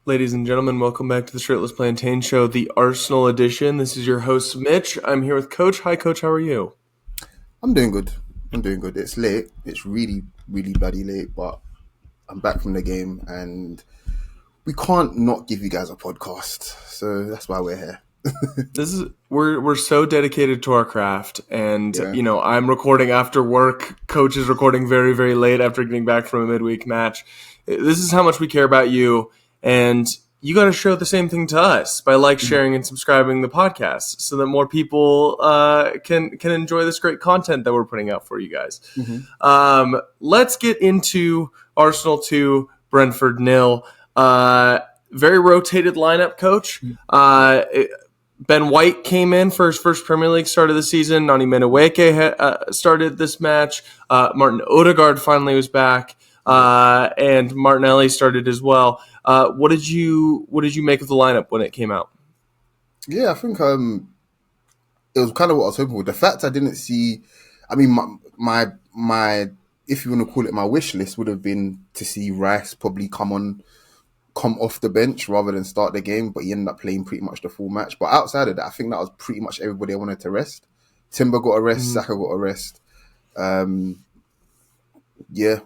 Ladies and gentlemen, welcome back to the Shirtless Plantain Show, the Arsenal edition. This is your host, Mitch. I'm here with Coach. Hi, Coach. How are you? I'm doing good. It's late. It's really, really bloody late, but I'm back from the game and we can't not give you guys a podcast. So that's why we're here. We're so dedicated to our craft, and Yeah. I'm recording after work. Coach is recording very, very late after getting back from a midweek match. This is how much we care about you, and you got to show the same thing to us by sharing, and subscribing the podcast, so that more people can enjoy this great content that we're putting out for you guys. Mm-hmm. Let's get into Arsenal 2, Brentford 0. Very rotated lineup, Coach. Ben White came in for his first Premier League start of the season. Nani Madueke started this match. Martin Odegaard finally was back, and Martinelli started as well. What did you make of the lineup when it came out? Yeah, I think it was kind of what I was hoping for. The fact I didn't see, I mean, my if you want to call it my wish list, would have been to see Rice probably come off the bench rather than start the game, but he ended up playing pretty much the full match. But outside of that, I think that was pretty much everybody I wanted to rest. Timber got a rest, Saka got a rest. Yeah,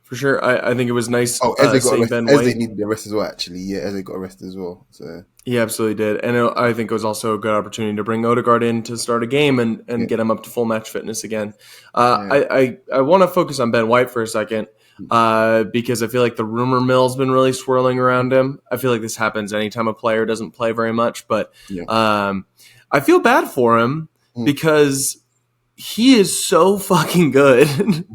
for sure. I think it was nice. Eze got a rest. Ben White. Eze needed a rest as well, actually. Yeah, Eze got a rest as well. So he absolutely did. And I think it was also a good opportunity to bring Odegaard in to start a game and get him up to full match fitness again. I want to focus on Ben White for a second. Because I feel like the rumor mill's been really swirling around him. I feel like this happens anytime a player doesn't play very much, but I feel bad for him because he is so fucking good,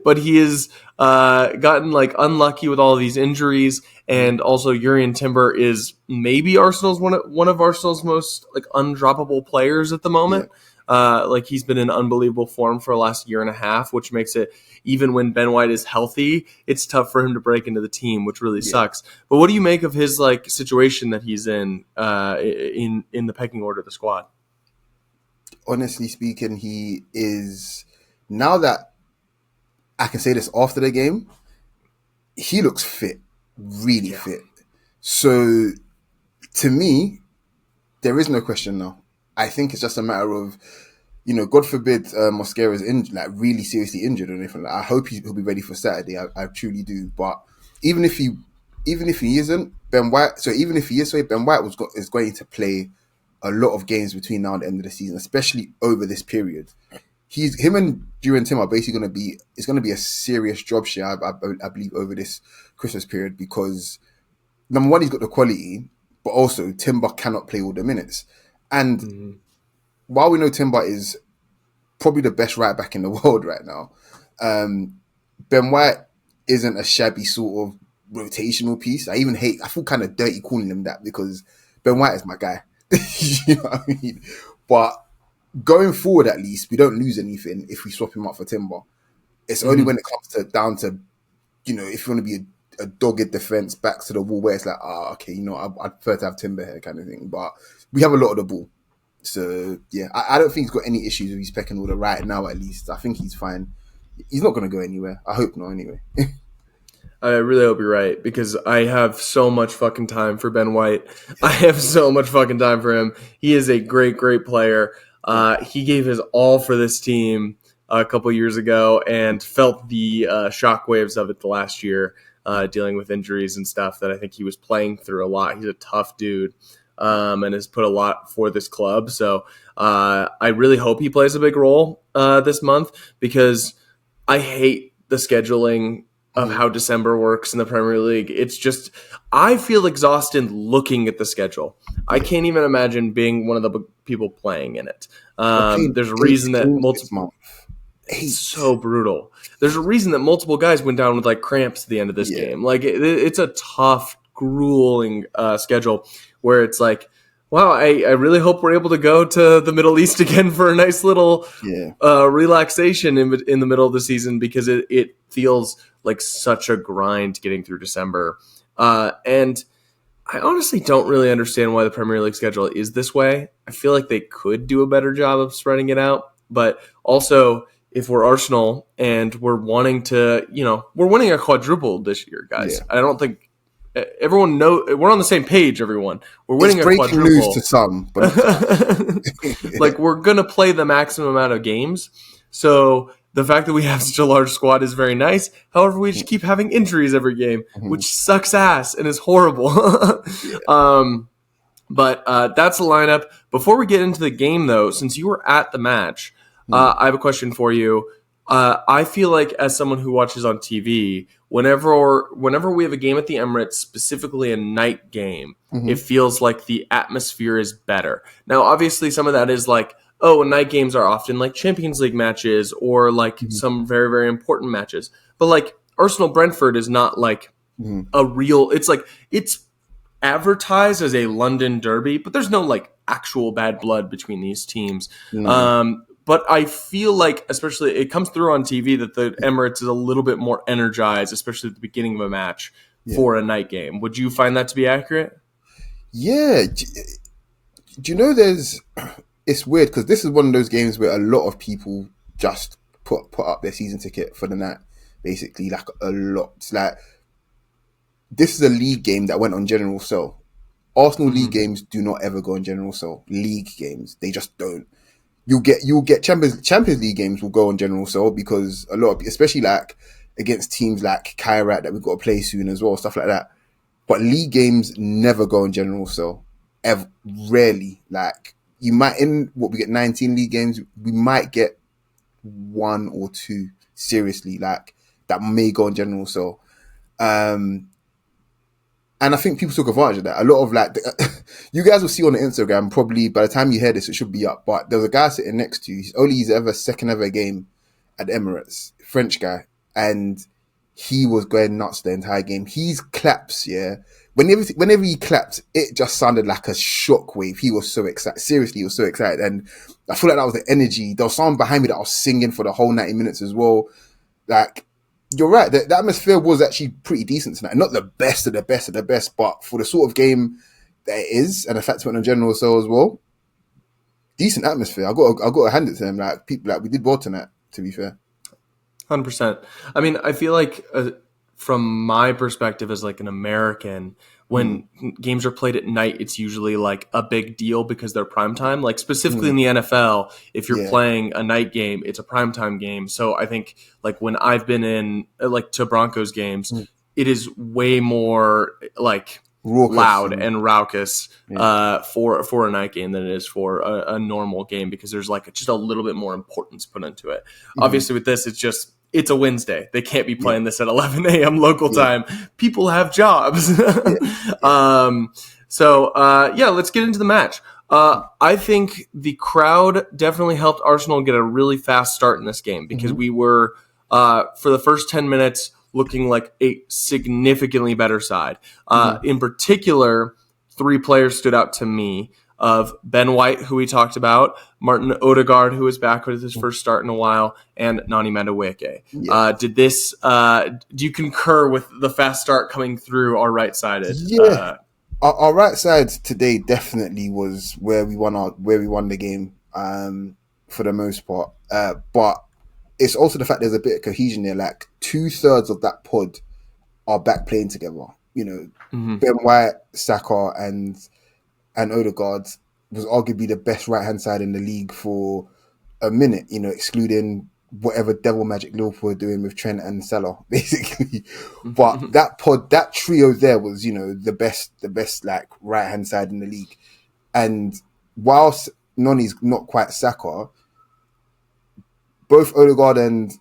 but he has gotten unlucky with all of these injuries, and also Jurrien Timber is maybe Arsenal's one of Arsenal's most undroppable players at the moment. He's been in unbelievable form for the last year and a half, which makes it, even when Ben White is healthy, it's tough for him to break into the team, which really sucks. But what do you make of his situation that he's in the pecking order of the squad? Honestly speaking, he is, now that I can say this after the game, he looks fit, really fit. So to me, there is no question now. I think it's just a matter of, God forbid Mosquera is really seriously injured or anything. I hope he'll be ready for Saturday. I truly do. But even if he isn't, Ben White. So even if he is, Ben White is going to play a lot of games between now and the end of the season, especially over this period. Him and Jurrien Timber are basically going to be. It's going to be a serious job share, I believe, over this Christmas period, because number one, he's got the quality, but also Timber cannot play all the minutes. And while we know Timber is probably the best right back in the world right now, Ben White isn't a shabby sort of rotational piece. I feel kind of dirty calling him that, because Ben White is my guy. You know what I mean? But going forward, at least, we don't lose anything if we swap him out for Timber. It's only when it comes down to, if you want to be a dogged defense back to the wall, where it's like, okay, I'd prefer to have Timber here, kind of thing. But we have a lot of the ball. So, yeah, I don't think he's got any issues with his pecking order right now, at least. I think he's fine. He's not going to go anywhere. I hope not, anyway. I really hope you're right, because I have so much fucking time for Ben White. I have so much fucking time for him. He is a great, great player. He gave his all for this team a couple years ago and felt the shockwaves of it the last year, dealing with injuries and stuff that I think he was playing through a lot. He's a tough dude. And has put a lot for this club. So I really hope he plays a big role this month, because I hate the scheduling of how December works in the Premier League. It's just, I feel exhausted looking at the schedule. I can't even imagine being one of the people playing in it. There's a reason that multiple... It's so brutal. There's a reason that multiple guys went down with cramps at the end of this game. It's a tough, grueling schedule, where it's wow, I really hope we're able to go to the Middle East again for a nice little relaxation in the middle of the season, because it feels like such a grind getting through December. And I honestly don't really understand why the Premier League schedule is this way. I feel like they could do a better job of spreading it out, but also if we're Arsenal and we're wanting to, we're winning a quadruple this year, guys. Yeah. I don't think everyone we're on the same page. Everyone, we're winning It's a breaking quadruple. news to some, but not to us. Like, we're gonna play the maximum amount of games. So the fact that we have such a large squad is very nice. However, we just keep having injuries every game, which sucks ass and is horrible. But that's the lineup. Before we get into the game, though, since you were at the match, I have a question for you. I feel like, as someone who watches on TV, whenever we have a game at the Emirates, specifically a night game, it feels like the atmosphere is better. Now, obviously, some of that is like, night games are often like Champions League matches or like some very, very important matches. But like Arsenal Brentford is not like a real. It's like it's advertised as a London derby, but there's no like actual bad blood between these teams. But I feel like, especially, it comes through on TV that the Emirates is a little bit more energized, especially at the beginning of a match for a night game. Would you find that to be accurate? Yeah. Do you know it's weird because this is one of those games where a lot of people just put up their season ticket for the night, basically, like a lot. It's like, this is a league game that went on general sale. Arsenal league games do not ever go on general sale. League games, they just don't. You'll get Champions League games will go on general sale because a lot of, especially like against teams like Kairat that we've got to play soon as well, stuff like that. But league games never go on general sale. Ever, rarely. Like, you might, in what we get 19 league games, we might get 1 or 2 seriously, like, that may go on general sale. And I think people took advantage of that. A lot of like, you guys will see on the Instagram, probably by the time you hear this, it should be up. But there was a guy sitting next to you. He's only his second ever game at Emirates, French guy. And he was going nuts the entire game. He's claps, yeah. Whenever he clapped, it just sounded like a shockwave. He was so excited. Seriously, he was so excited. And I feel like that was the energy. There was someone behind me that was singing for the whole 90 minutes as well. Like, you're right. The atmosphere was actually pretty decent tonight. Not the best of the best of the best, but for the sort of game that it is, and the fact it went on general sale as well, decent atmosphere. I got to hand it to them. Like, people, like, we did well tonight, to be fair. 100%. I mean, I feel like from my perspective as like an American, when games are played at night, it's usually like a big deal because they're primetime. Like, specifically in the NFL, if you're playing a night game, it's a primetime game. So I think, like, when I've been in like to Broncos games, it is way more like Raucous loud and raucous for a night game than it is for a normal game, because there's like just a little bit more importance put into it. Obviously, with this, it's a Wednesday. They can't be playing this at 11 a.m. local time. People have jobs. So let's get into the match. I think the crowd definitely helped Arsenal get a really fast start in this game, because we were, for the first 10 minutes, looking like a significantly better side. In particular, 3 players stood out to me, of Ben White, who we talked about, Martin Odegaard, who was back with his first start in a while, and Nani Madueke. Do you concur with the fast start coming through our right-sided? Yeah. Our right side today definitely was where we won the game, for the most part. But it's also the fact there's a bit of cohesion there. Like, 2/3 of that pod are back playing together. You know, Ben White, Saka, and Odegaard was arguably the best right-hand side in the league for a minute, you know, excluding whatever devil magic Liverpool were doing with Trent and Salah, basically. But that trio there was, you know, the best like right-hand side in the league. And whilst Noni's not quite Saka, both Odegaard and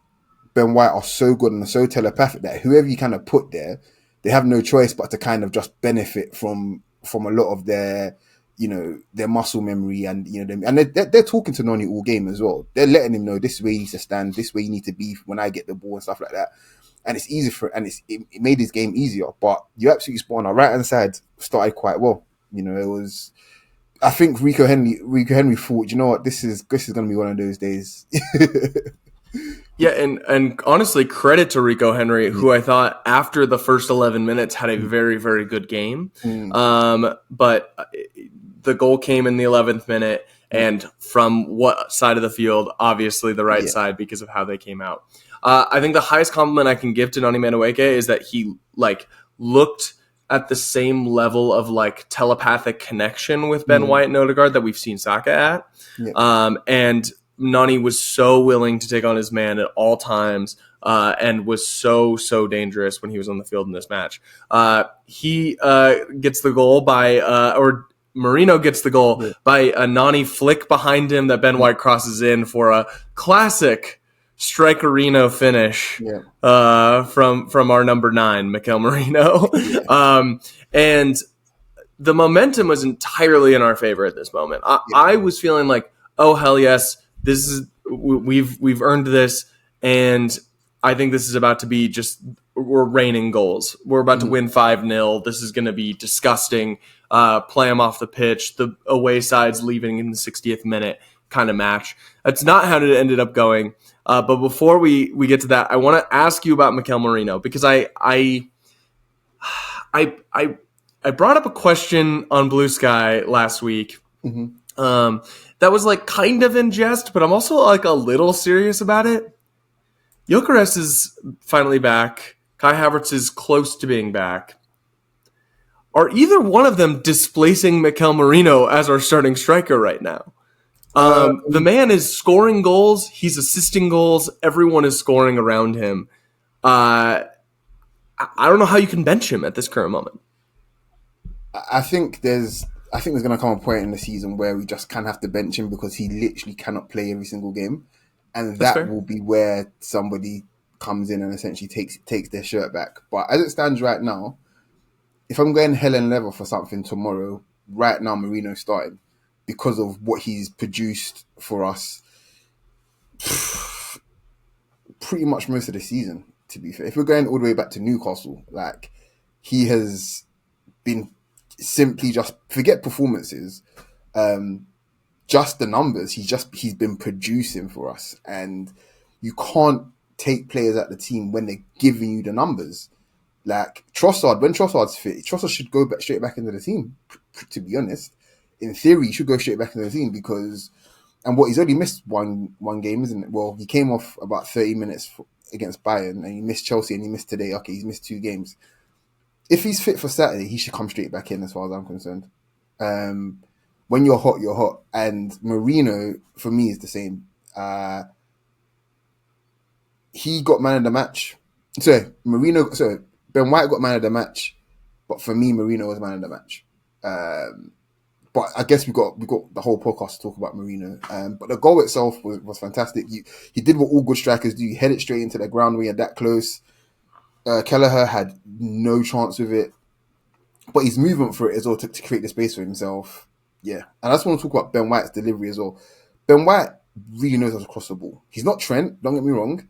Ben White are so good and so telepathic that whoever you kind of put there, they have no choice but to kind of just benefit from a lot of their, you know, their muscle memory, and, you know, and they're talking to Noni all game as well. They're letting him know, this is where he needs to stand, this way you need to be when I get the ball and stuff like that. And it's easy it made his game easier. But you absolutely spot on. Our right hand side started quite well. You know, it was. I think Rico Henry thought, you know what, this is going to be one of those days. Yeah, and honestly, credit to Rico Henry, who I thought after the first 11 minutes had a very, very good game. But the goal came in the 11th minute, and from what side of the field? Obviously the right Yeah. side because of how they came out. I think the highest compliment I can give to Nani Madueke is that he looked at the same level of telepathic connection with Ben White and Odegaard that we've seen Saka at. Yeah. And Nani was so willing to take on his man at all times, and was so dangerous when he was on the field in this match. He gets the goal or Merino gets the goal by a Nani flick behind him that Ben White crosses in for a classic strikerino finish from our number 9, Mikel Merino. And the momentum was entirely in our favor at this moment. I was feeling like, oh hell yes, we've earned this, and I think this is about to be we're raining goals. We're about to win 5-0. This is going to be disgusting. Play them off the pitch. The away side's leaving in the 60th minute kind of match. That's not how it ended up going. But before we get to that, I want to ask you about Mikel Merino, because I brought up a question on Blue Sky last week. That was kind of in jest, but I'm also a little serious about it. Gyökeres is finally back. Kai Havertz is close to being back. Are either one of them displacing Mikel Merino as our starting striker right now? The man is scoring goals. He's assisting goals. Everyone is scoring around him. I don't know how you can bench him at this current moment. I think there's going to come a point in the season where we just kind of have to bench him, because he literally cannot play every single game. And that will be where somebody comes in and essentially takes their shirt back. But as it stands right now, if I'm going hell and leather for something tomorrow, right now Merino's starting, because of what he's produced for us pretty much most of the season, to be fair. If we're going all the way back to Newcastle, he has been simply just, forget performances, just the numbers. He's been producing for us, and you can't take players at the team when they're giving you the numbers. Like Trossard, when Trossard's fit, Trossard should go straight back into the team. To be honest, in theory, he should go straight back into the team, because, and what, he's only missed one game, isn't it? Well, he came off about 30 minutes against Bayern, and he missed Chelsea, and he missed today. Okay, he's missed 2 games. If he's fit for Saturday, he should come straight back in, as far as I'm concerned. When you're hot, you're hot. And Merino, for me, is the same. He got man of the match. Ben White got man of the match, but for me, Merino was man of the match. But I guess we got the whole podcast to talk about Merino. But the goal itself was fantastic. He did what all good strikers do. He headed straight into the ground when you're that close. Kelleher had no chance with it, but his movement for it as well to create the space for himself. Yeah, and I just want to talk about Ben White's delivery as well. Ben White really knows how to cross the ball. He's not Trent, don't get me wrong,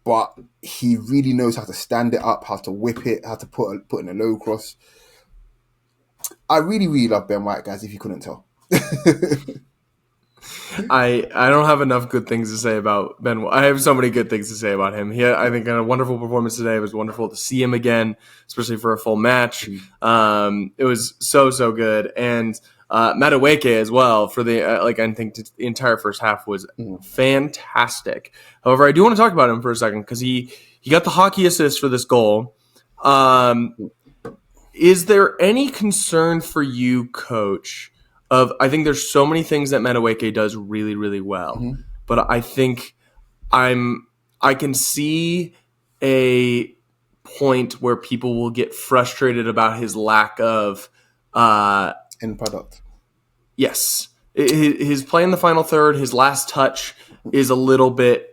but he really knows how to stand it up, how to whip it, how to put in a low cross. I really, really love Ben White, guys, if you couldn't tell. I don't have enough good things to say about Ben. I have so many good things to say about him. I think, had a wonderful performance today. It was wonderful to see him again, especially for a full match. It was so good. And Madueke as well, for the I think the entire first half was fantastic. However, I do want to talk about him for a second, because he got the hockey assist for this goal. Is there any concern for you, Coach? I think there's so many things that Madueke does really, really well, but I think I can see a point where people will get frustrated about his lack of end product. Yes, his play in the final third, his last touch is a little bit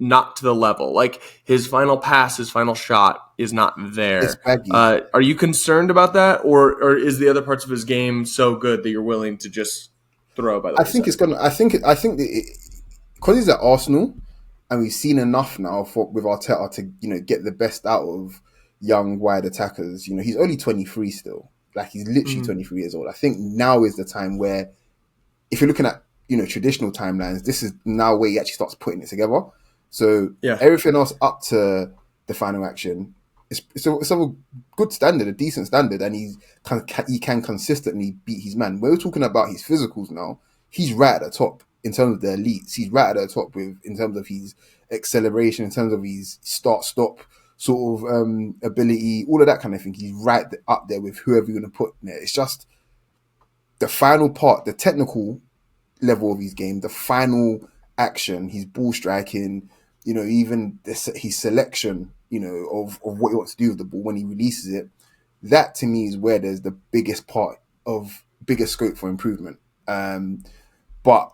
not to the level. Like his final pass, his final shot is not there. It's baggy. Are you concerned about that, or is the other parts of his game so good that you're willing to just throw by the wayside? Because he's at Arsenal, and we've seen enough now with Arteta to get the best out of young wide attackers. He's only 23 still. Like he's literally 23 years old. I think now is the time where, if you're looking at traditional timelines, this is now where he actually starts putting it together. So everything else up to the final action, it's a good standard, a decent standard, and he can consistently beat his man. We're talking about his physicals now. he's right at the top in terms of the elites. He's right at the top in terms of his acceleration, in terms of his start-stop sort of ability, all of that kind of thing. He's right up there with whoever you're going to put there. It's just the final part, the technical level of his game, the final action, his ball striking, even his selection, of what he wants to do with the ball when he releases it. That to me is where there's the biggest scope for improvement. But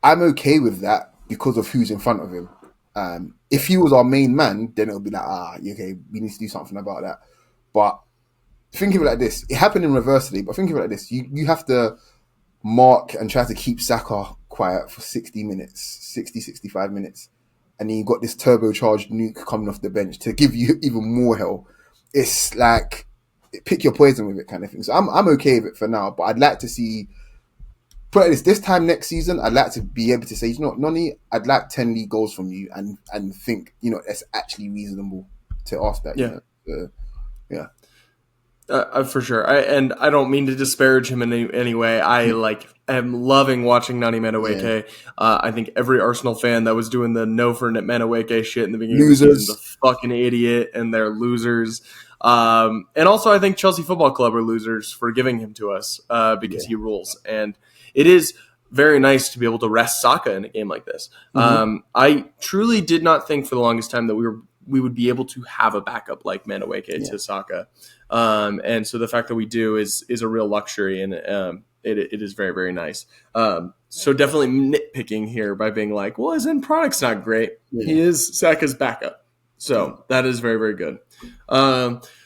I'm okay with that because of who's in front of him. If he was our main man, then it'll be like, okay, we need to do something about that. But think of it like this. It happened in reverse today, but think of it like this. You have to mark and try to keep Saka quiet for 65 minutes. And then you got this turbocharged nuke coming off the bench to give you even more hell. It's like, pick your poison with it kind of thing. So I'm okay with it for now, but I'd like to see, put it this time next season, I'd like to be able to say, Noni, I'd like 10 league goals from you and think, that's actually reasonable to ask that. Yeah. Yeah. For sure. I don't mean to disparage him in any way. I am loving watching Nani Madueke. Yeah. I think every Arsenal fan that was doing the no for Madueke shit in the beginning of the season, the fucking idiot, and they're losers. And also I think Chelsea Football Club are losers for giving him to us because he rules. And it is very nice to be able to rest Saka in a game like this. Mm-hmm. I truly did not think for the longest time that we would be able to have a backup like Madueke to Saka. And so the fact that we do is a real luxury, and it is very, very nice. So definitely nitpicking here by being like, well, his end product's not great. Yeah. He is Saka's backup. So that is very, very good.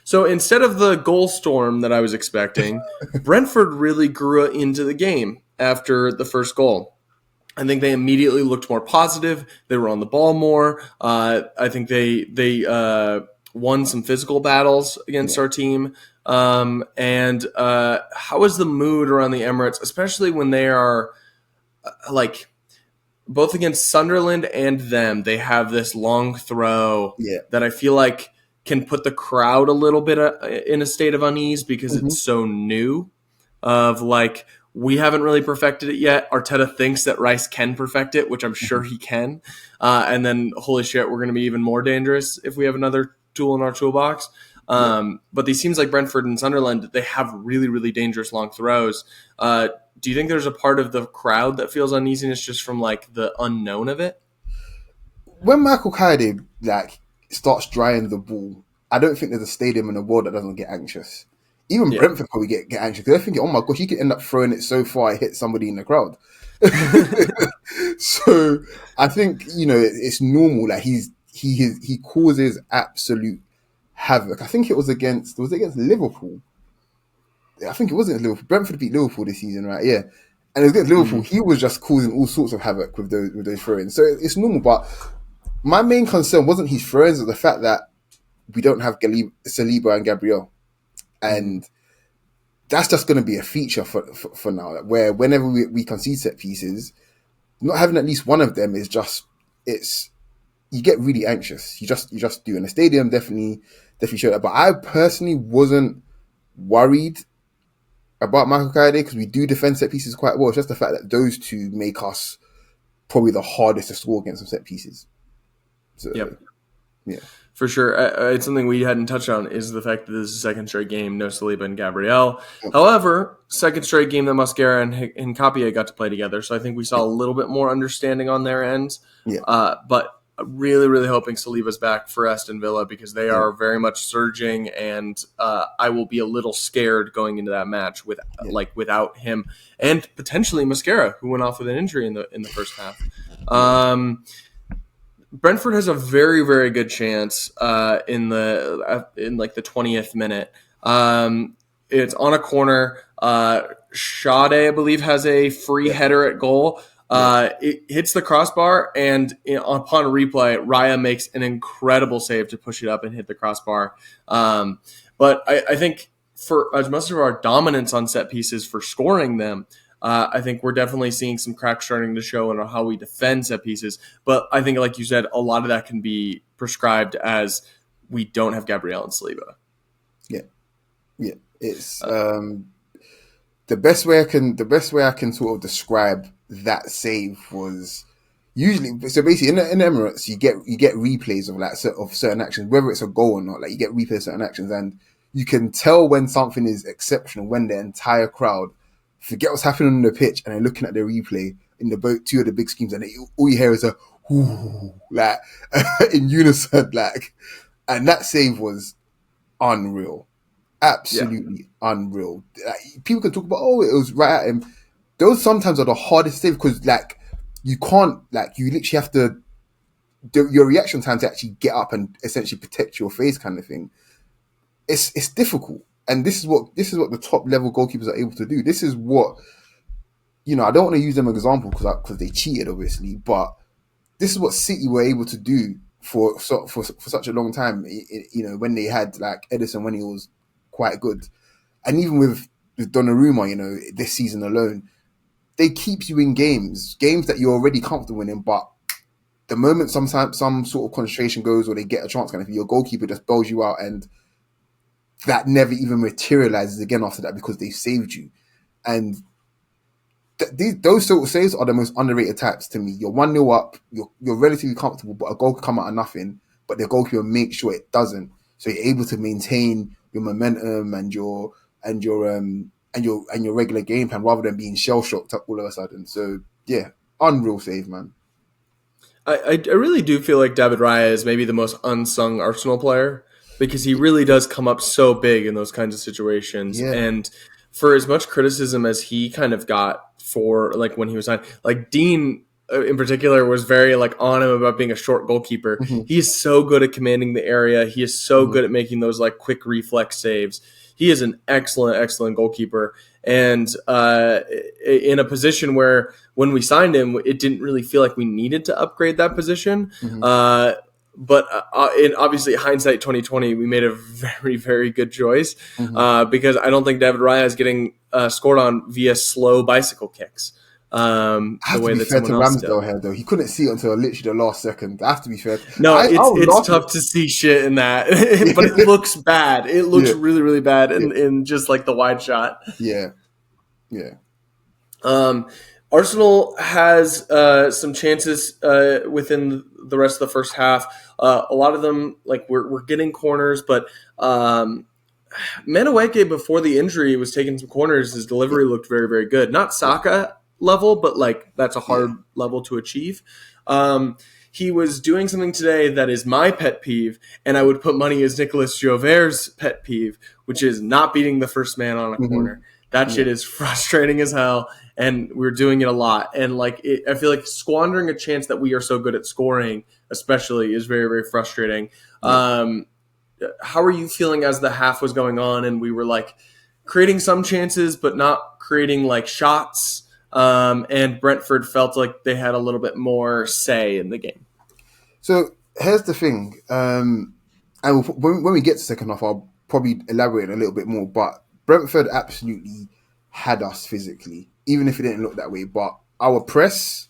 So instead of the goal storm that I was expecting, Brentford really grew into the game after the first goal. I think they immediately looked more positive. They were on the ball more. I think they won some physical battles against our team. And how is the mood around the Emirates, especially when they are both against Sunderland and them, they have this long throw that I feel like can put the crowd a little bit in a state of unease because it's so new of we haven't really perfected it yet. Arteta thinks that Rice can perfect it, which I'm sure he can. And then, holy shit, we're going to be even more dangerous if we have another tool in our toolbox. But these teams like Brentford and Sunderland, they have really, really dangerous long throws. Do you think there's a part of the crowd that feels uneasiness just from the unknown of it? When Michael Carrick starts drying the ball, I don't think there's a stadium in the world that doesn't get anxious. Even Brentford probably get anxious because they're thinking, oh my gosh, he could end up throwing it so far it hit somebody in the crowd. So I think, it's normal that he causes absolute havoc. I think it was against Liverpool. I think it wasn't Liverpool. Brentford beat Liverpool this season, right? Yeah. And it was against Liverpool. He was just causing all sorts of havoc with those throw-ins. So it's normal. But my main concern wasn't his throw-ins, but the fact that we don't have Saliba and Gabriel. And that's just going to be a feature for now, where whenever we concede set pieces, not having at least one of them is just, you get really anxious. You just do. And the stadium definitely showed that. But I personally wasn't worried about Michael Carrick because we do defend set pieces quite well. It's just the fact that those two make us probably the hardest to score against some set pieces. So, yeah. For sure. It's something we hadn't touched on is the fact that this is a second straight game, no Saliba and Gabriel. However, second straight game that Mosquera and Capia got to play together. So I think we saw a little bit more understanding on their ends. But really, really hoping Saliba's back for Aston Villa because they are very much surging, and I will be a little scared going into that match without him and potentially Mosquera, who went off with an injury in the first half. Brentford has a very, very good chance in the 20th minute. It's on a corner. Sade, I believe, has a free header at goal. It hits the crossbar, and upon replay, Raya makes an incredible save to push it up and hit the crossbar. But I think for as much of our dominance on set pieces for scoring them, I think we're definitely seeing some cracks starting to show in how we defend set pieces. But I think, like you said, a lot of that can be prescribed as we don't have Gabriel and Saliba. Yeah. It's the best way I can sort of describe that save was usually, so basically in Emirates you get replays of like of certain actions, whether it's a goal or not. Like you get replays of certain actions, and you can tell when something is exceptional when the entire crowd forget what's happening on the pitch and they're looking at the replay in the boat, two of the big schemes, and all you hear is a whoo, like in unison, like, and that save was unreal, Yeah. absolutely unreal. Like, people can talk about, oh, it was right at him. Those sometimes are the hardest save because like you can't, like, you literally have to your reaction time to actually get up and essentially protect your face, kind of thing. It's difficult, and this is what the top level goalkeepers are able to do. This is what, I don't want to use them as an example because they cheated, obviously, but this is what City were able to do for such a long time. When they had like Edison when he was quite good, and even with Donnarumma, this season alone, they keep you in games that you're already comfortable in, but the moment sometimes some sort of concentration goes or they get a chance, kind of, your goalkeeper just bowls you out, and that never even materializes again after that because they saved you. And those sort of saves are the most underrated types to me. You're 1-0 up, you're relatively comfortable, but a goal can come out of nothing, but the goalkeeper makes sure it doesn't. So you're able to maintain your momentum and your regular game plan rather than being shell shocked all of a sudden. So yeah, unreal save, man. I really do feel like David Raya is maybe the most unsung Arsenal player because he really does come up so big in those kinds of situations. Yeah. And for as much criticism as he kind of got for like when he was signed, like Dean in particular was very like on him about being a short goalkeeper. Mm-hmm. He is so good at commanding the area. He is so good at making those like quick reflex saves. He is an excellent goalkeeper. And in a position where when we signed him, it didn't really feel like we needed to upgrade that position. Mm-hmm. But in obviously hindsight 2020, we made a very good choice because I don't think David Raya is getting scored on via slow bicycle kicks. I have The way to be that fair someone to else did. Ramsdale here, though. He couldn't see it until literally the last second. I have to be fair. No, I was it's laughing. tough to see shit in that, but it looks bad. It looks Yeah, really bad yeah, in just like the wide shot. yeah, yeah. Arsenal has some chances within the rest of the first half. A lot of them, like we're getting corners, but Manueke before the injury was taking some corners. His delivery looked very good. Not Saka level, but like that's a hard level to achieve. He was doing something today that is my pet peeve, and I would put money as Nicolas Jauvert's pet peeve, which is not beating the first man on a corner. That shit is frustrating as hell, and we're doing it a lot. And like, I feel like squandering a chance that we are so good at scoring, especially, is very frustrating. How are you feeling as the half was going on, and we were like creating some chances, but not creating like shots? And Brentford felt like they had a little bit more say in the game. So here's the thing, and when we get to second half, I'll probably elaborate a little bit more. But Brentford absolutely had us physically, even if it didn't look that way. But our press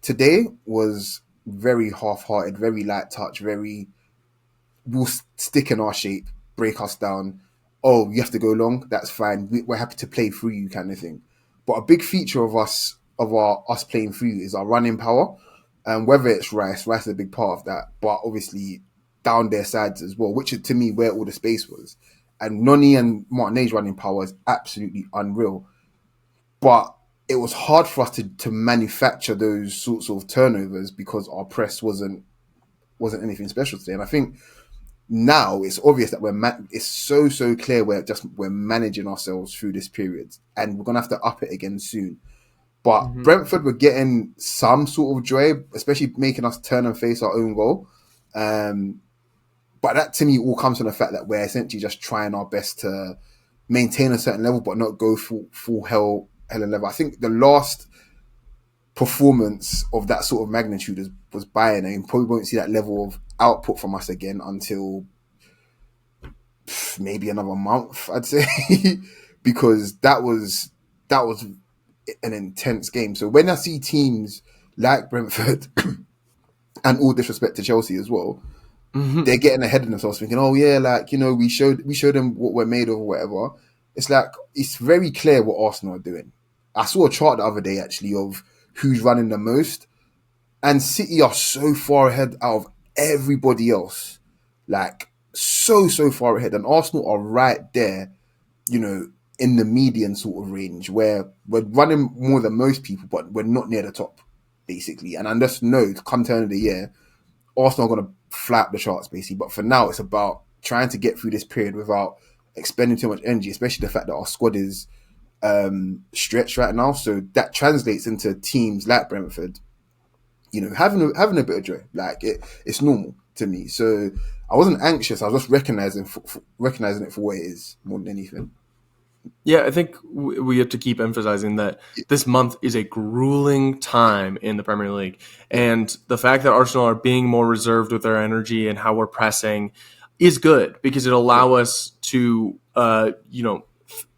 today was very half-hearted, very light touch, we'll stick in our shape, break us down. Oh, you have to go long? That's fine. We're happy to play through you, kind of thing. But a big feature of us playing through is our running power. And whether it's Rice is a big part of that, but obviously down their sides as well, which is to me where all the space was. And Noni and Martinez's running power is absolutely unreal. But it was hard for us to manufacture those sorts of turnovers because our press wasn't anything special today. And I think now it's obvious that it's so clear we're managing ourselves through this period, and we're gonna have to up it again soon. But Brentford were getting some sort of joy, especially making us turn and face our own goal. But that to me all comes from the fact that we're essentially just trying our best to maintain a certain level, but not go full hell and level. I think the last performance of that sort of magnitude was Bayern, and you probably won't see that level of output from us again until maybe another month, I'd say, because that was an intense game. So when I see teams like Brentford, and all disrespect to Chelsea as well, they're getting ahead of themselves, thinking, "Oh yeah, like we showed them what we're made of or whatever." It's like it's very clear what Arsenal are doing. I saw a chart the other day actually of who's running the most. And City are so far ahead out of everybody else. Like, so far ahead. And Arsenal are right there, you know, in the median sort of range where we're running more than most people, but we're not near the top, basically. And I just know, come turn of the year, Arsenal are going to fly up the charts, basically. But for now, it's about trying to get through this period without expending too much energy, especially the fact that our squad is stretched right now. So that translates into teams like Brentford, you know, having a bit of joy. Like it's normal to me. So I wasn't anxious. I was just recognizing it for what it is more than anything. Yeah, I think we have to keep emphasizing that this month is a grueling time in the Premier League. Yeah. And the fact that Arsenal are being more reserved with their energy and how we're pressing is good because it allows us to,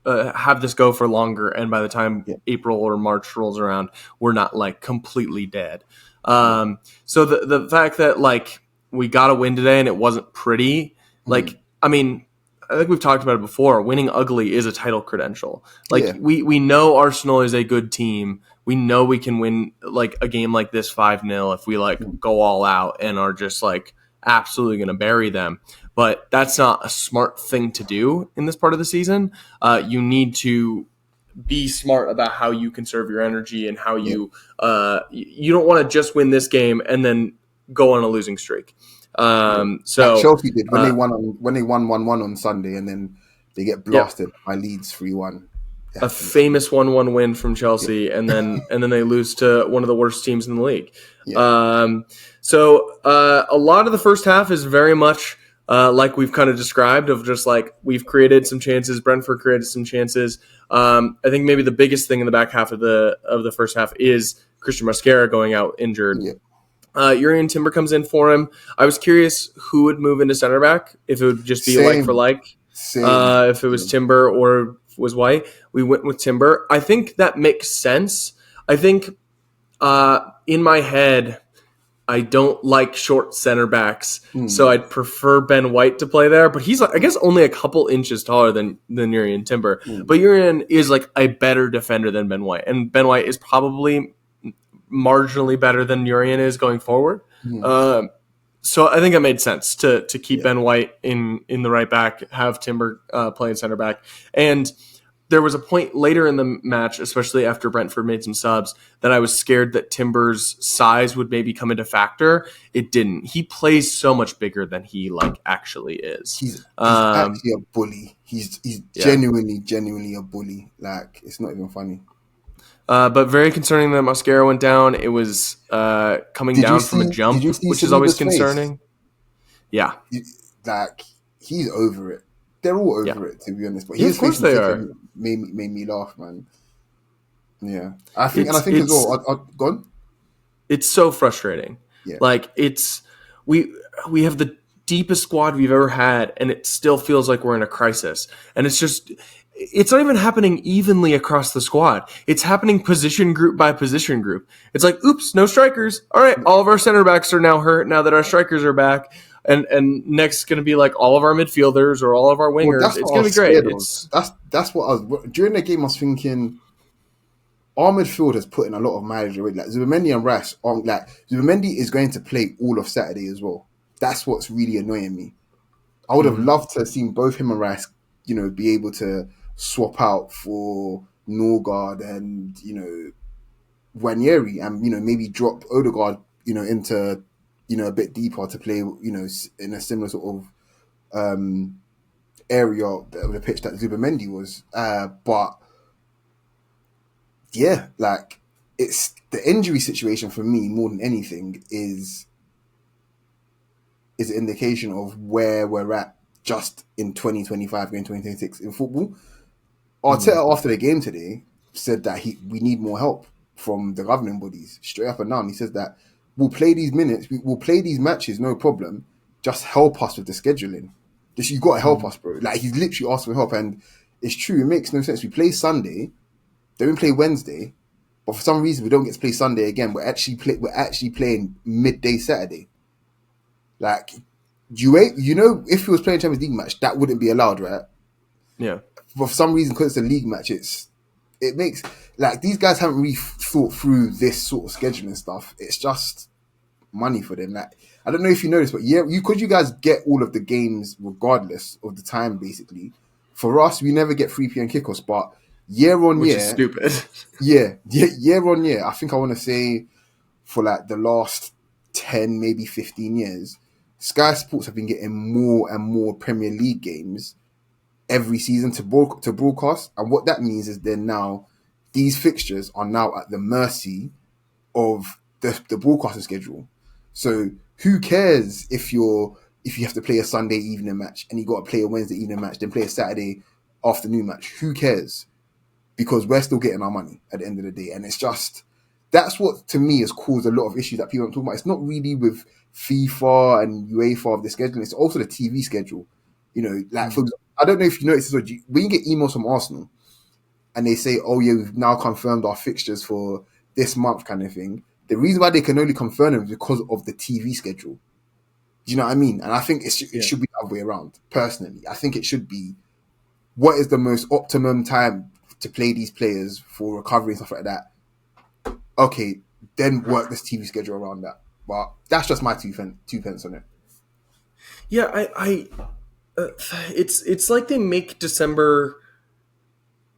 have this go for longer. And by the time April or March rolls around, we're not like completely dead. So the fact that like we got a win today and it wasn't pretty, like, I mean, I think we've talked about it before. Winning ugly is a title credential. Like we know Arsenal is a good team. We know we can win like a game like this 5-0 if we like go all out and are just like absolutely going to bury them. But that's not a smart thing to do in this part of the season. You need to be smart about how you conserve your energy and how you don't want to just win this game and then go on a losing streak. So like Chelsea did when they won 1-1 on Sunday, and then they get blasted by Leeds 3-1. A famous 1-1 win from Chelsea, and then they lose to one of the worst teams in the league. So a lot of the first half is very much like we've kind of described, of just like we've created some chances. Brentford created some chances. I think maybe the biggest thing in the back half of the first half is Christian Mascara going out injured. Urian Timber comes in for him. I was curious who would move into center back, if it would just be like for like, if it was Timber or was White. We went with Timber. I think that makes sense. I think in my head, I don't like short center backs, so I'd prefer Ben White to play there. But he's, I guess, only a couple inches taller than Urian Timber. But Urian is like a better defender than Ben White, and Ben White is probably marginally better than Urian is going forward. So I think it made sense to keep Ben White in the right back, have Timber playing center back. And there was a point later in the match, especially after Brentford made some subs, that I was scared that Timber's size would maybe come into factor. It didn't. He plays so much bigger than he like actually is. He's actually a bully. He's genuinely a bully. Like, it's not even funny. But very concerning that Mascara went down. It was coming down from a jump, which is always concerning. Yeah. Like, he's over it. They're all over it, to be honest. But of course they are. Made me laugh, man. Yeah. I think as well, go on. It's so frustrating. Yeah. Like, we have the deepest squad we've ever had, and it still feels like we're in a crisis. And it's not even happening evenly across the squad. It's happening position group by position group. It's like, oops, no strikers. All right, all of our center backs are now hurt now that our strikers are back. And next is going to be like all of our midfielders or all of our wingers. Well, it's going to be great. That's what I was during the game. I was thinking, our midfield has put in a lot of mileage already. Like Zubimendi and Rice, Zubimendi is going to play all of Saturday as well. That's what's really annoying me. I would have loved to have seen both him and Rice, you know, be able to swap out for Norgard and, you know, Wanyeri, and, you know, maybe drop Odegaard, you know, into, you know, a bit deeper to play, you know, in a similar sort of area of the pitch that Zubimendi was. But yeah, like, it's the injury situation for me more than anything is an indication of where we're at just in 2025 going 2026 in football. Arteta after the game today said that we need more help from the governing bodies, straight up and down. He says that we'll play these minutes, we'll play these matches, no problem. Just help us with the scheduling. Just, you got to help us, bro. Like, he's literally asking for help, and it's true. It makes no sense. We play Sunday, then we play Wednesday, but for some reason we don't get to play Sunday again. We're actually playing midday Saturday. Like, you know, if he was playing a Champions League match, that wouldn't be allowed, right? Yeah. But for some reason, because it's a league match, it's it makes like these guys haven't really thought through this sort of scheduling stuff. It's just money for them. Like I don't know if you noticed, but yeah, you guys get all of the games regardless of the time. Basically, for us, we never get 3 p.m. kickoffs, but year on which is year, stupid. year on year, I think I want to say for like the last 10, maybe 15 years, Sky Sports have been getting more and more Premier League games every season to broadcast, and what that means is then now these fixtures are now at the mercy of the broadcaster schedule. So who cares if you have to play a Sunday evening match and you got to play a Wednesday evening match, then play a Saturday afternoon match? Who cares? Because we're still getting our money at the end of the day, and it's just that's what to me has caused a lot of issues that people don't talk about. It's not really with FIFA and UEFA of the scheduling; it's also the TV schedule. You know, like for example, I don't know if you noticed this, when you get emails from Arsenal and they say, "Oh yeah, we've now confirmed our fixtures for this month," kind of thing. The reason why they can only confirm them is because of the TV schedule. Do you know what I mean? And I think it should be the other way around. Personally, I think it should be what is the most optimum time to play these players for recovery and stuff like that. Okay, then work this TV schedule around that. But that's just my two pence on it. Yeah, it's like they make December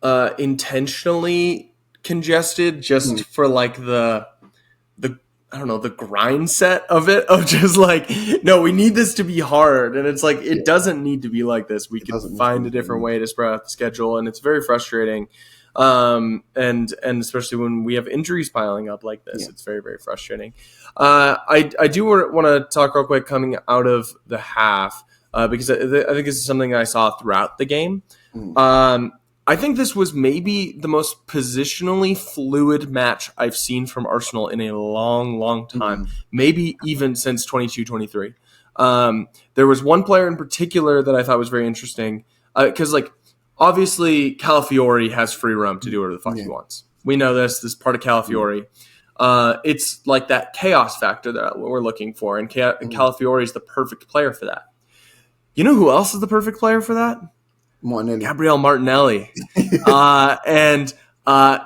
intentionally congested just for like the I don't know, the grind set of it, of just like, no, we need this to be hard, and it's like it doesn't need to be like this. We can find a different way to spread out the schedule, and it's very frustrating. And especially when we have injuries piling up like this, it's very, very frustrating. I do want to talk real quick coming out of the half, because I think this is something I saw throughout the game. I think this was maybe the most positionally fluid match I've seen from Arsenal in a long, long time, maybe even since 22-23. There was one player in particular that I thought was very interesting, because like obviously Calafiori has free roam to do whatever the fuck he wants. We know this is part of Calafiori. It's like that chaos factor that we're looking for, and Calafiori is the perfect player for that. You know who else is the perfect player for that? Martinelli. Gabriel Martinelli. And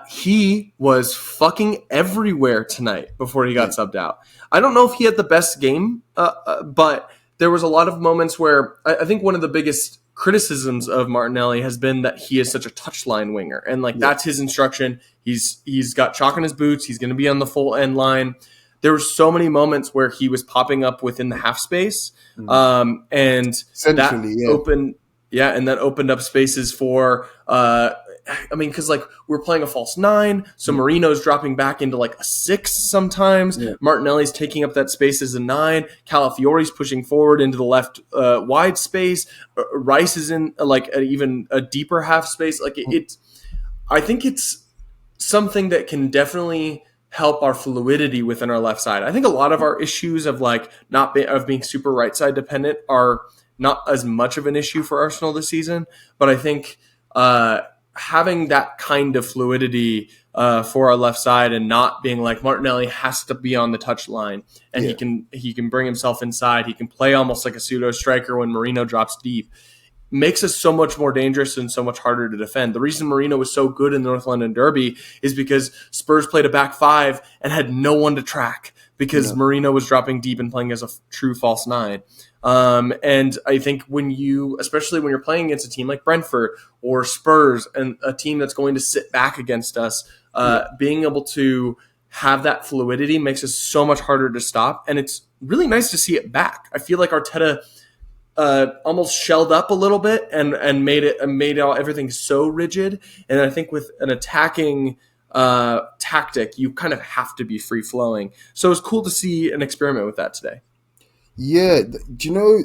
he was fucking everywhere tonight before he got subbed out. I don't know if he had the best game, but there was a lot of moments where I think one of the biggest criticisms of Martinelli has been that he is such a touchline winger. And like that's his instruction. He's got chalk in his boots. He's going to be on the full end line. There were so many moments where he was popping up within the half space. And that opened... Yeah, and that opened up spaces for, because like we're playing a false 9, so Merino's dropping back into like a 6 sometimes. Martinelli's taking up that space as a 9. Calafiori's pushing forward into the left wide space. Rice is in like even a deeper half space. Like I think it's something that can definitely help our fluidity within our left side. I think a lot of our issues of like of being super right side dependent are not as much of an issue for Arsenal this season, but I think having that kind of fluidity for our left side and not being like Martinelli has to be on the touch line and he can bring himself inside. He can play almost like a pseudo striker when Merino drops deep. Makes us so much more dangerous and so much harder to defend. The reason Merino was so good in the North London Derby is because Spurs played a back 5 and had no one to track because Merino was dropping deep and playing as a true false 9. And I think especially when you're playing against a team like Brentford or Spurs and a team that's going to sit back against us, being able to have that fluidity makes us so much harder to stop. And it's really nice to see it back. I feel like Arteta almost shelled up a little bit and made everything so rigid. And I think with an attacking tactic, you kind of have to be free flowing. So it's cool to see an experiment with that today. Yeah, do you know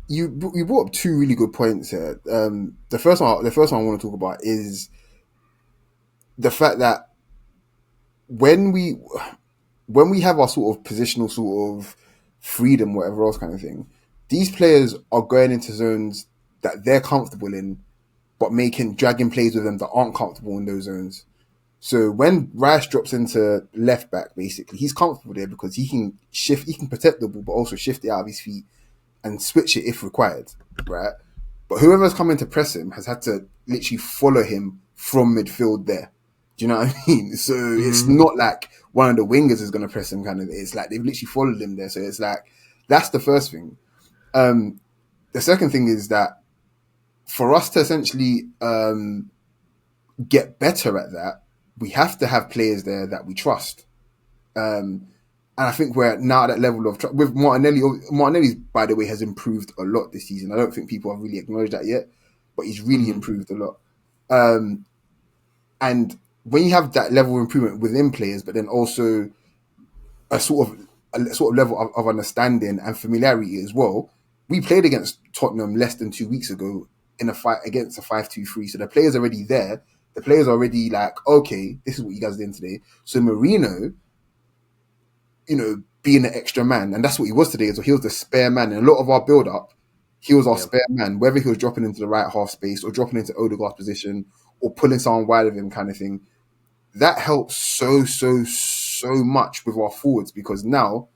you brought up two really good points here. The first one I want to talk about is the fact that when we have our sort of positional sort of freedom, whatever else kind of thing, these players are going into zones that they're comfortable in, but dragging plays with them that aren't comfortable in those zones. So when Rice drops into left back, basically, he's comfortable there because he can protect the ball, but also shift it out of his feet and switch it if required, right? But whoever's coming to press him has had to literally follow him from midfield there. Do you know what I mean? So it's Mm-hmm. not like one of the wingers is going to press him kind of. It's like they've literally followed him there. So it's like, that's the first thing. The second thing is that for us to essentially get better at that, we have to have players there that we trust. And I think we're now at that level of with Martinelli. Martinelli, by the way, has improved a lot this season. I don't think people have really acknowledged that yet, but he's really Mm-hmm. improved a lot. And when you have that level of improvement within players, but then also a sort of level of understanding and familiarity as well. We played against Tottenham less than 2 weeks ago in a fight against a 5-2-3. So the players are already there. The players are already like, okay, this is what you guys are doing today. So Merino, being an extra man, and that's what he was today. So he was the spare man. And a lot of our build up, he was our Yeah. spare man, whether he was dropping into the right half space or dropping into Odegaard's position or pulling someone wide of him kind of thing. That helps so much with our forwards because now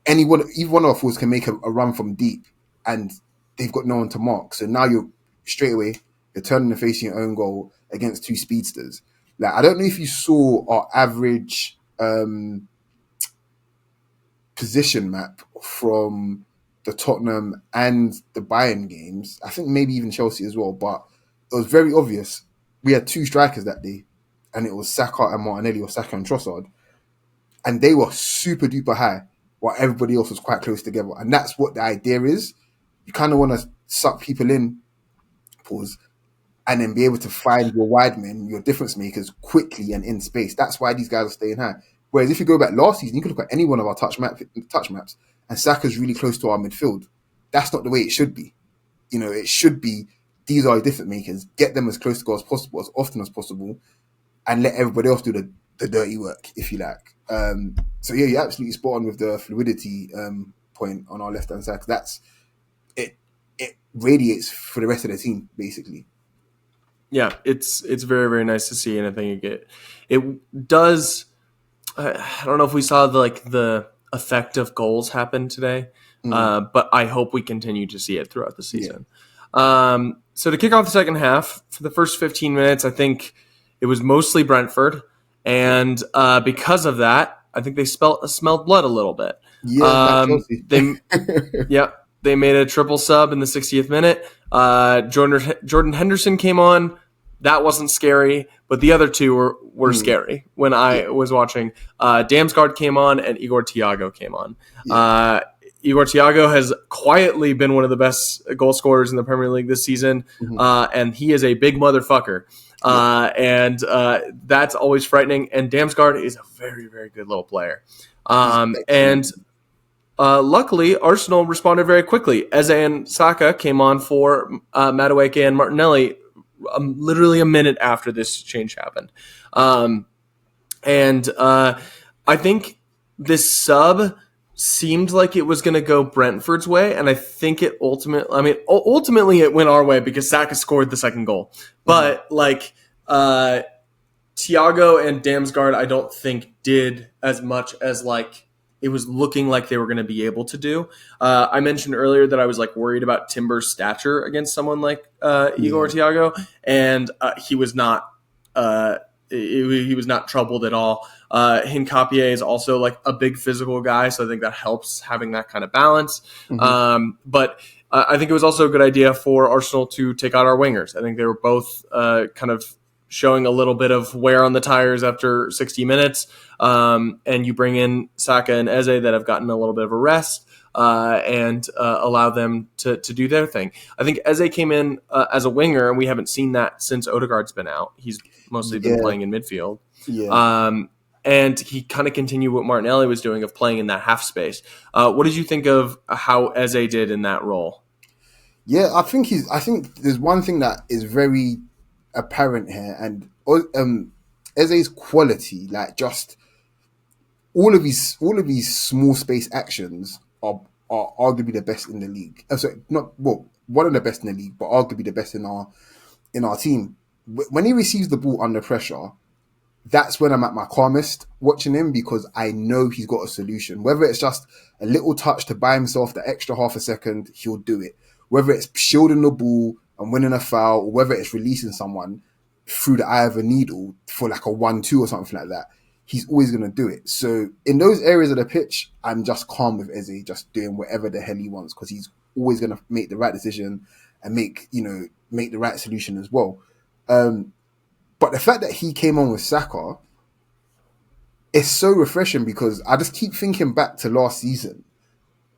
even one of our forwards can make a run from deep and they've got no one to mark. So now you're straight away, you're turning and facing your own goal against two speedsters. Like, I don't know if you saw our average position map from the Tottenham and the Bayern games. I think maybe even Chelsea as well, but it was very obvious. We had two strikers that day, and it was Saka and Martinelli, or Saka and Trossard, and they were super duper high, while everybody else was quite close together. And that's what the idea is. You kind of want to suck people in, pause, and then be able to find your wide men, your difference makers quickly and in space. That's why these guys are staying high. Whereas if you go back last season, you could look at any one of our touch maps, and Saka's really close to our midfield. That's not the way it should be. It should be these are difference makers. Get them as close to goal as possible, as often as possible, and let everybody else do the dirty work, if you like. So yeah, you're absolutely spot on with the fluidity point on our left hand side. 'Cause that's it. It radiates for the rest of the team, basically. Yeah, it's very, very nice to see, and I think it does. I don't know if we saw the effect of goals happen today, but I hope we continue to see it throughout the Yeah. season. So to kick off the second half, for the first 15 minutes, I think it was mostly Brentford, and because of that, I think they smelled blood a little bit. Yeah, like Chelsea. They Yeah, they made a triple sub in the 60th minute. Jordan Henderson came on. That wasn't scary, but the other two were scary when Yeah, I was watching. Damsgaard came on and Igor Thiago came on. yeah. Igor Thiago has quietly been one of the best goal scorers in the Premier League this season, and he is a big motherfucker. Yep. And that's always frightening. And Damsgaard is a very, very good little player. He's And excellent. luckily, Arsenal responded very quickly. Eze and Saka came on for Madueke and Martinelli literally a minute after this change happened. And I think this sub seemed like it was going to go Brentford's way, and I think it ultimately it went our way because Saka scored the second goal. But Thiago and Damsgaard, I don't think did as much as it was looking like they were going to be able to do. I mentioned earlier that I was worried about Timber's stature against someone like Igor Thiago, and he was not. He was not troubled at all. Hincapié is also a big physical guy, so I think that helps having that kind of balance. But I think it was also a good idea for Arsenal to take out our wingers. I think they were both kind of showing a little bit of wear on the tires after 60 minutes. And you bring in Saka and Eze that have gotten a little bit of a rest and allow them to do their thing. I think Eze came in as a winger, and we haven't seen that since Odegaard's been out. He's mostly been playing in midfield. And he kind of continued what Martinelli was doing of playing in that half space. What did you think of how Eze did in that role? Yeah, I think there's one thing that is very apparent here, and Eze's quality, just all of these small space actions are arguably the best in the league. Sorry, not one of the best in the league, but arguably the best in our team. When he receives the ball under pressure, that's when I'm at my calmest watching him because I know he's got a solution. Whether it's just a little touch to buy himself the extra half a second, he'll do it. Whether it's shielding the ball and winning a foul, or whether it's releasing someone, through the eye of a needle for like a 1-2 or something like that, he's always going to do it. So in those areas of the pitch, I'm just calm with Eze just doing whatever the hell he wants, because he's always going to make the right decision and make the right solution as well. But the fact that he came on with Saka is so refreshing, because I just keep thinking back to last season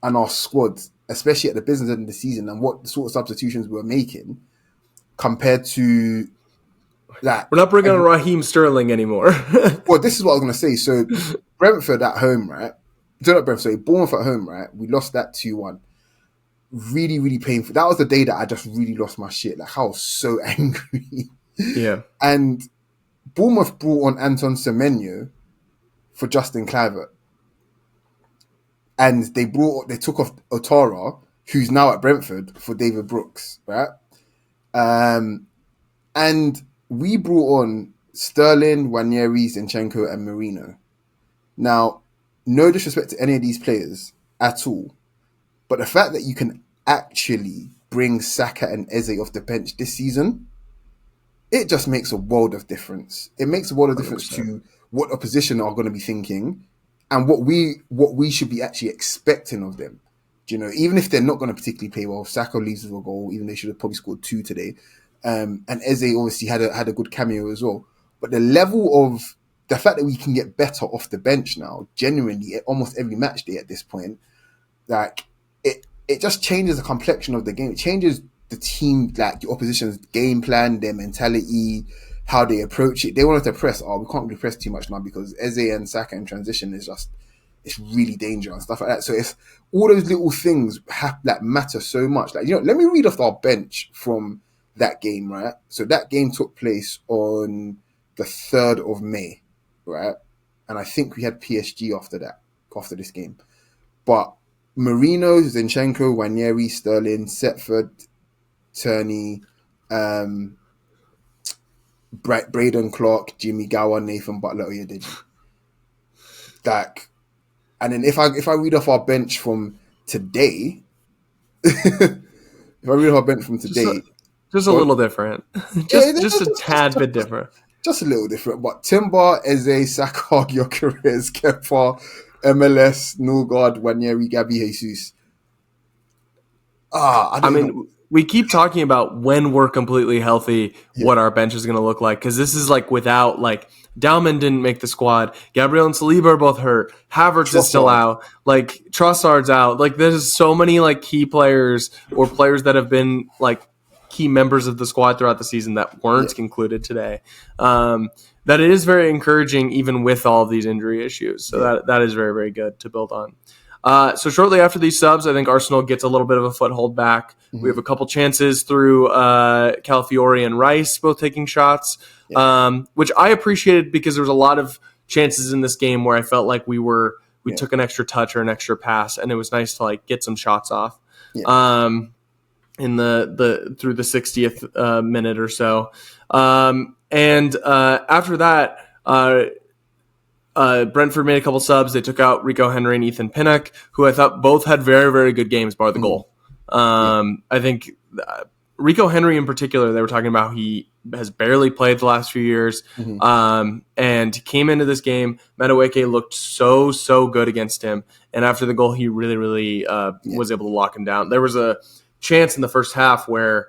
and our squad, especially at the business end of the season, and what sort of substitutions we were making compared to that. We're not bringing on Raheem Sterling anymore. Well, this is what I was going to say. So Brentford at home, right? Not Brentford, sorry, Bournemouth at home, right? We lost that 2-1. Really, really painful. That was the day that I just really lost my shit. Like, I was so angry. Yeah. And Bournemouth brought on Anton Semenyo for Justin Kluivert. And they took off Otara, who's now at Brentford, for David Brooks, right? And we brought on Sterling, Wanyeri, Zinchenko, and Merino. Now, no disrespect to any of these players at all, but the fact that you can actually bring Saka and Eze off the bench this season, it just makes a world of difference. It makes a world of difference 100%. to what opposition are going to be thinking and what we should be actually expecting of them. Do you know, even if they're not going to particularly play well, Saka leaves with a goal, even though they should have probably scored 2 today. And Eze obviously had a good cameo as well. But the level of the fact that we can get better off the bench now, genuinely, at almost every match day at this point, like it just changes the complexion of the game. It changes the team, like the opposition's game plan, their mentality, how they approach it. They wanted to press. Oh, we can't really press too much now because Eze and Saka in transition is just, it's really dangerous and stuff like that. So it's all those little things that matter so much. Like, let me read off our bench from that game, right? So that game took place on the 3rd of May, right? And I think we had PSG after this game. But Merino, Zinchenko, Wanyeri, Sterling, Setford, Turney, Braden Clark, Jimmy Gowan, Nathan Butler, Oyedeji. Like, and then if I read off our bench from today, just a little different, just a tad bit different. Just a little different. But Timber, Eze, Saka, Gyökeres, Kepa, MLS, Norgard, Wanyeri, Gabby Jesus. I mean, we keep talking about when we're completely healthy, what our bench is going to look like. Because this is like without, like, Dalman didn't make the squad. Gabriel and Saliba are both hurt. Havertz is still out. Like, Trossard's out. Like, there's so many, like, key players or players that have been, like, key members of the squad throughout the season that weren't included today. That it is very encouraging, even with all of these injury issues. So that is very, very good to build on. So shortly after these subs, I think Arsenal gets a little bit of a foothold back. Mm-hmm. We have a couple chances through Calafiori and Rice both taking shots, which I appreciated because there was a lot of chances in this game where I felt like we took an extra touch or an extra pass, and it was nice to like get some shots off in the through the 60th minute or so. And after that, Brentford made a couple subs. They took out Rico Henry and Ethan Pinnock, who I thought both had very, very good games, bar the goal. I think Rico Henry in particular, they were talking about he has barely played the last few years, and came into this game. Madueke looked so good against him, and after the goal, he really, really was able to lock him down. There was a chance in the first half where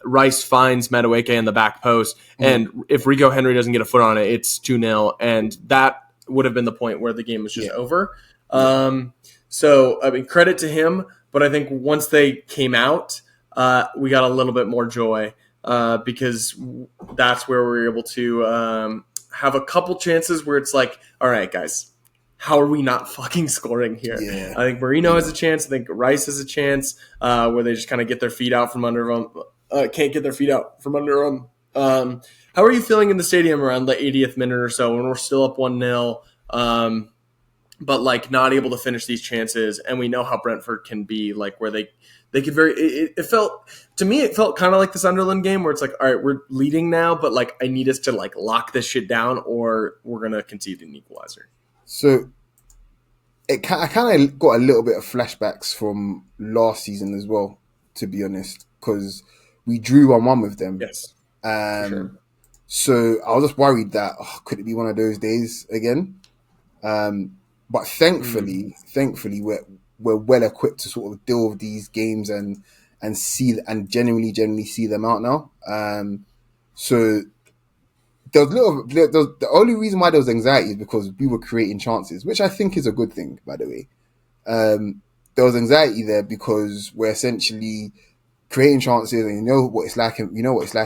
Rice finds Madueke in the back post, and if Rico Henry doesn't get a foot on it, it's 2-0, and that would have been the point where the game was just over. So, I mean, credit to him, but I think once they came out, we got a little bit more joy because that's where we were able to have a couple chances where it's like, all right, guys, how are we not fucking scoring here? Yeah. I think Merino has a chance. I think Rice has a chance where they just kind of get their feet out from under them. Can't get their feet out from under them. How are you feeling in the stadium around the 80th minute or so when we're still up 1-0, but like not able to finish these chances? And we know how Brentford can be, like where they could it felt, to me, it felt kind of like the Sunderland game where it's like, all right, we're leading now, but like I need us to like lock this shit down or we're going to concede an equalizer. So I kind of got a little bit of flashbacks from last season as well, to be honest, because we drew 1-1 with them. Yes. For sure. So I was just worried that could it be one of those days again? But Mm. thankfully, we're well equipped to sort of deal with these games and see and genuinely see them out now. So the only reason why there was anxiety is because we were creating chances, which I think is a good thing, by the way. There was anxiety there because we're essentially creating chances, and you know what it's like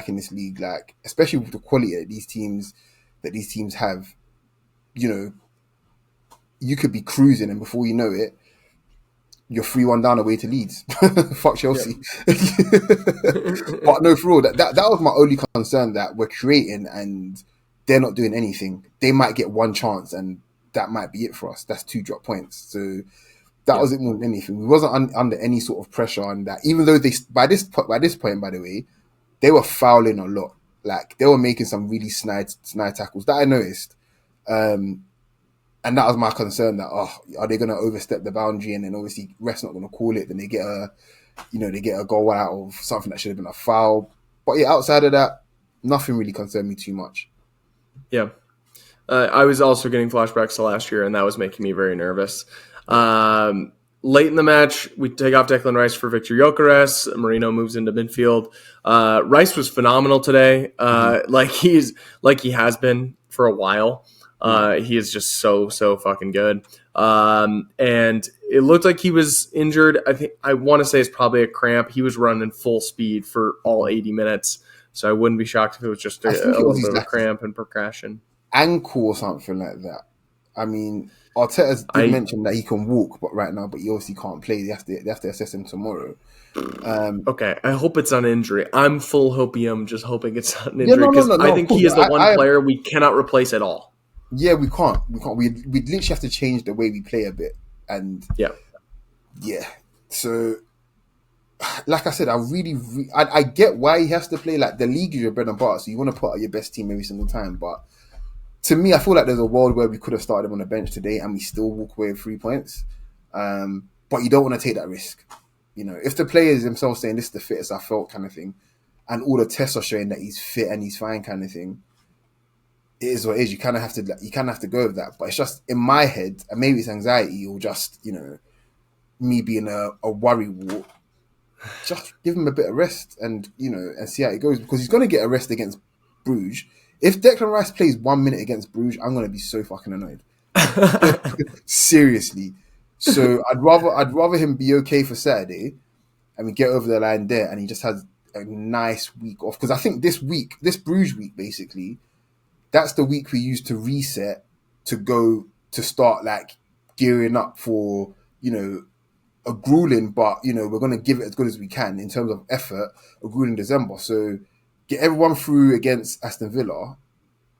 in this league, like especially with the quality that these teams have. You know, you could be cruising, and before you know it, you're 3-1 down away to Leeds. Fuck Yeah. Chelsea. But no, for real, that was my only concern, that we're creating and they're not doing anything. They might get one chance and that might be it for us. That's 2 drop points. So that Yeah. was it more than anything. We wasn't under any sort of pressure on that. Even though they by this point, by the way, they were fouling a lot. Like they were making some really snide tackles that I noticed. Um, and that was my concern, that are they going to overstep the boundary, and then obviously ref's not going to call it, then they get a goal out of something that should have been a foul. But yeah, outside of that, nothing really concerned me too much. Yeah. I was also getting flashbacks to last year, and that was making me very nervous. Yeah. Late in the match, we take off Declan Rice for Victor Gyökeres. Merino moves into midfield. Rice was phenomenal today, like he has been for a while. He is just so fucking good. And it looked like he was injured. I want to say it's probably a cramp. He was running full speed for all 80 minutes, so I wouldn't be shocked if it was just I think a it was little bit his, of a like, his cramp and percussion. ankle or something like that. I mean, Arteta did I mention that he can walk, but right now, but he obviously can't play. They have to assess him tomorrow. Okay, I hope it's not an injury. I'm full hopium, just hoping it's not an Yeah, injury because I no. Of think course, he is the one player we cannot replace at all. yeah, we can't. We literally have to change the way we play a bit, and Yeah, yeah. So, like I said, I get why he has to play. Like the league is your bread and butter, so you want to put out your best team every single time. But to me, I feel like there's a world where we could have started him on the bench today and we still walk away with 3 points. But you don't want to take that risk. You know, if the players themselves saying this is the fittest I felt kind of thing, and all the tests are showing that he's fit and he's fine kind of thing, it is what it is. You kind of have to go with that. But it's just in my head, and maybe it's anxiety or just me being a worry wart. Just give him a bit of rest and see how it goes, because he's going to get a rest against Bruges. If Declan Rice plays 1 minute against Bruges, I'm going to be so fucking annoyed. Seriously. So I'd rather him be okay for Saturday and we get over the line there, and he just has a nice week off. Because I think this Bruges week, basically, that's the week we use to reset to start like gearing up for a grueling, but we're going to give it as good as we can in terms of effort, a grueling December. So get everyone through against Aston Villa,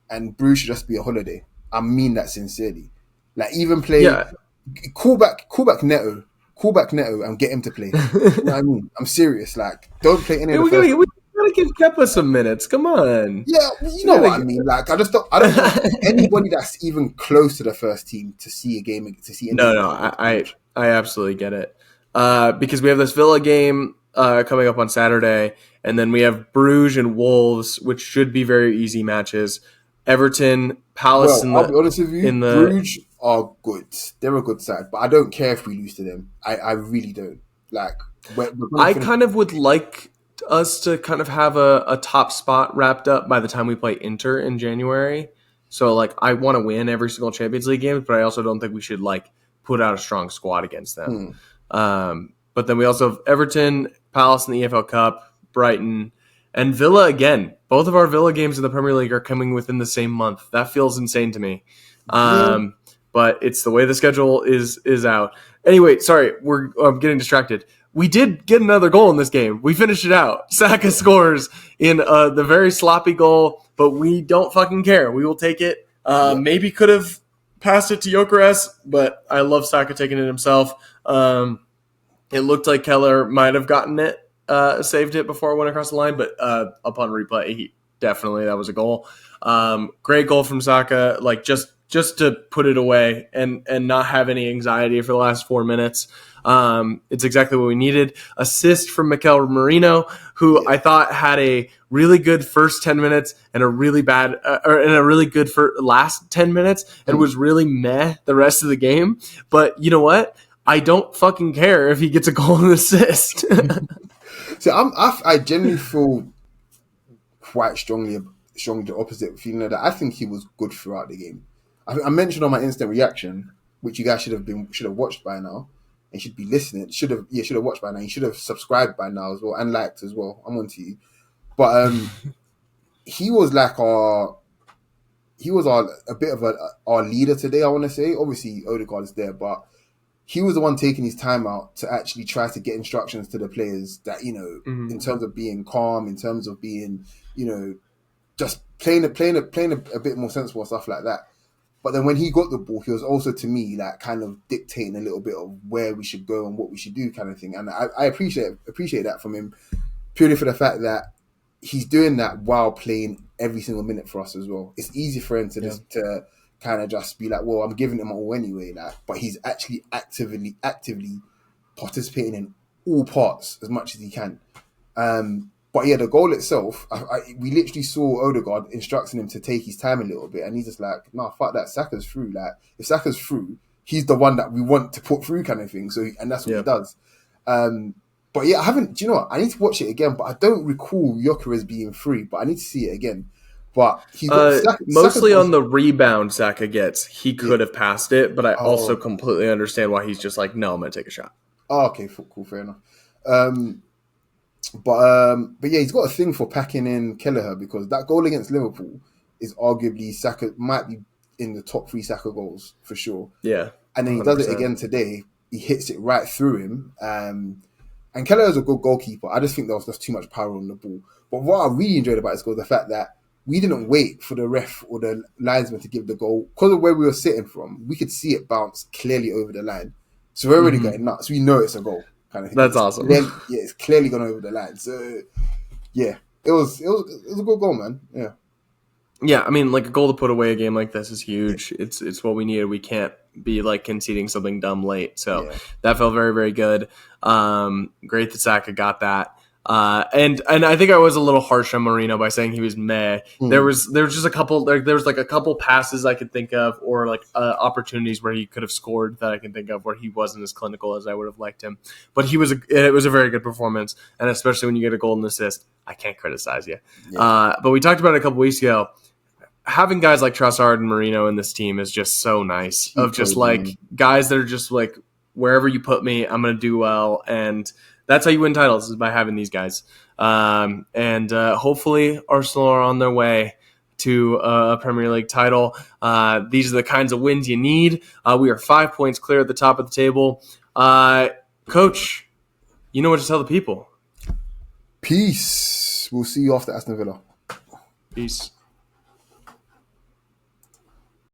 and Bruges should just be a holiday. I mean that sincerely. Like even play, yeah. call back Neto, and get him to play. You know what I mean? I'm serious. Like don't play any Hey, of the first. we gotta give Kepa some minutes. Come on. Yeah, you We know what gotta I mean. Like I don't want anybody that's even close to the first team to see any No, game no, against I Bruges. I absolutely get it. Because we have this Villa game coming up on Saturday, and then we have Bruges and Wolves, which should be very easy matches. Everton, Palace Well, I'll be honest with you. in the. Bruges are good. They're a good side, but I don't care if we lose to them. I really don't. Like we're going to I finish. kind of would like us to kind of have a top spot wrapped up by the time we play Inter in January. So like I want to win every single Champions League game, but I also don't think we should like put out a strong squad against them. Hmm. But then we also have Everton, Palace in the EFL Cup, Brighton, and Villa again. Both of our Villa games in the Premier League are coming within the same month. That feels insane to me. Yeah. But it's the way the schedule is out. Anyway, sorry, I'm getting distracted. We did get another goal in this game. We finished it out. Saka scores in the very sloppy goal, but we don't fucking care. We will take it. Yeah. Maybe could have passed it to Gyökeres, but I love Saka taking it himself. It looked like Keller might have gotten it, saved it before it went across the line, but upon replay, that was a goal. Great goal from Saka. Like just just to put it away and not have any anxiety for the last 4 minutes. It's exactly what we needed. Assist from Mikel Merino, who I thought had a really good first 10 minutes and a really bad, and a really good for last 10 minutes, and was really meh the rest of the game. But you know what? I don't fucking care if he gets a goal and assist. So I genuinely feel quite strongly the opposite, feeling that I think he was good throughout the game. I mentioned on my instant reaction, which you guys should have watched by now, and should be listening. Should have watched by now. You should have subscribed by now as well and liked as well. I'm on to you, but he was like a bit of our leader today. I want to say, obviously Odegaard is there, but he was the one taking his time out to actually try to get instructions to the players that, in terms of being calm, in terms of being, just playing a bit more sensible stuff like that. But then when he got the ball, he was also, to me, like kind of dictating a little bit of where we should go and what we should do, kind of thing. And I appreciate that from him, purely for the fact that he's doing that while playing every single minute for us as well. It's easy for him to kind of just be like, well, I'm giving him all anyway, but he's actually actively participating in all parts as much as he can. But yeah, the goal itself, we literally saw Odegaard instructing him to take his time a little bit, and he's just like, nah, fuck that, Saka's through. Like, if Saka's through, he's the one that we want to put through, kind of thing. So, and that's what he does. But yeah, do you know what? I need to watch it again, but I don't recall Gyökeres being free, but I need to see it again. But he's got mostly on the rebound Saka gets. He could have passed it, but I also completely understand why he's just like, no, I'm going to take a shot. Oh, okay, cool, fair enough. But yeah, he's got a thing for packing in Kelleher, because that goal against Liverpool is arguably Saka, might be in the top 3 Saka goals for sure. Yeah. And then he 100%. Does it again today. He hits it right through him. And Kelleher's a good goalkeeper. I just think there was just too much power on the ball. But what I really enjoyed about this goal is the fact that we didn't wait for the ref or the linesman to give the goal. Because of where we were sitting from, we could see it bounce clearly over the line. So we're already going nuts. We know it's a goal, kind of thing. That's awesome. It's clearly gone over the line. So yeah, it was a good goal, man. Yeah. Yeah, I mean, like, a goal to put away a game like this is huge. Yeah. It's what we needed. We can't be like conceding something dumb late. So that felt very, very good. Great that Saka got that. And I think I was a little harsh on Merino by saying he was meh. There was just a couple, there was like a couple passes I could think of, or like opportunities where he could have scored that I can think of where he wasn't as clinical as I would have liked him. But it was a very good performance, and especially when you get a golden assist, I can't criticize you. Yeah. But we talked about it a couple weeks ago. Having guys like Trossard and Merino in this team is just so nice. Of just like guys that are just like, wherever you put me, I'm going to do well. And that's how you win titles, is by having these guys. And hopefully Arsenal are on their way to a Premier League title. These are the kinds of wins you need. We are 5 points clear at the top of the table. Coach, you know what to tell the people. Peace. We'll see you after Aston Villa. Peace.